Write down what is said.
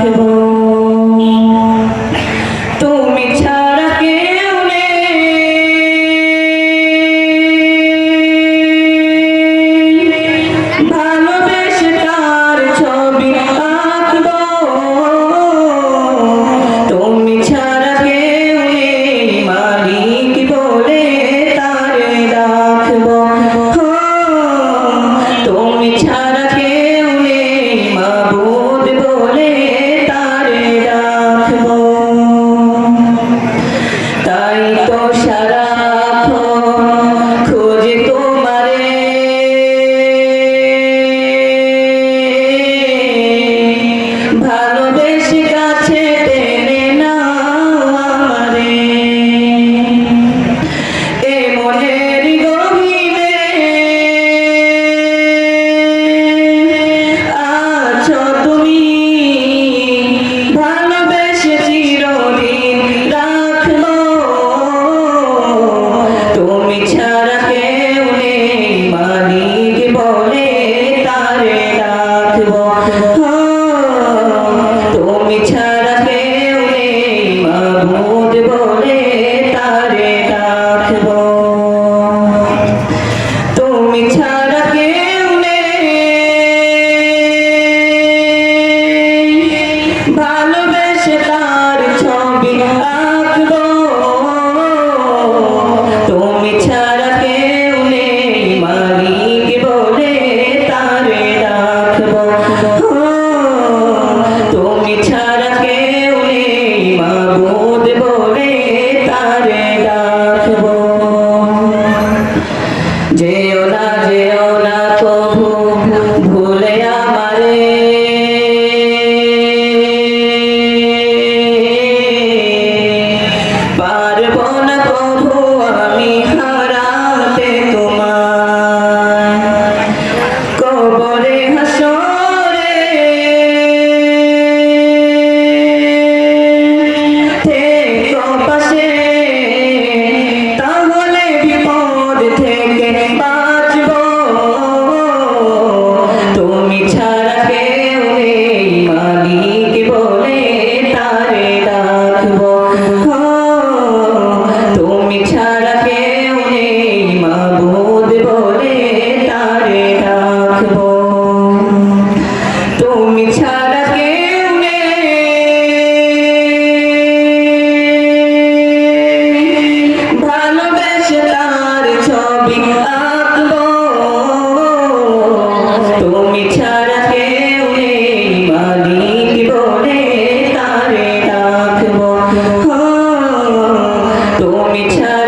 রাখবো। তুমি ছাড়া কেউ নেই, ভালোবেসে তার ছবি আঁকবো। তুমি ছাড়া কেউ নেই, মালিক বলে তারে রাখবো। তুমি ছাড়া কেউ নেই, মাবুদ বলে তারে রাখবো। তাই তো সারাক্ষণ খোঁজে তোমারে, ভালোবেসে কাছে টেনে নাও আমারে। এ মনের গভীরে আছো তুমি, ভালোবেসে চিরদিন রাখবো। তুমি ছাড়া কেউ নেই, মালিক বলে তারে রাখবো। তুমি ছাড়া কেউ নেই, মাবুদ বলে তারে রাখবো। তুমি ছাড়া কেউ নেই, ভালোবেসে তার ছবি আঁকবো। তুমি ছাড়া কেউ নেই, মালিক বলে তারে রাখবো। তুমি ছাড়া কেউ নেই, মাবুদ বলে তারে রাখবো। যেও না কভু ভুলে আমারে, পারবো না কভু আমি হারাতে তোমায়। কবরে হাসরে থেকো পাশে, তাহলে বিপদ থেকে বাঁচবো। তুমি ছাড়া কেউ নেই, মালিক বলে তারে রাখবো। তুমি ছাড়া কেউ নেই, মাবুদ বলে তারে রাখবো। তুমি ছাড়া কেউ নেই, ভালোবেসে তার ছবি আঁকবো। তুমি ছাড়া কেউ নেই, মালিক বলে তারে রাখবো। তুমি ছাড়া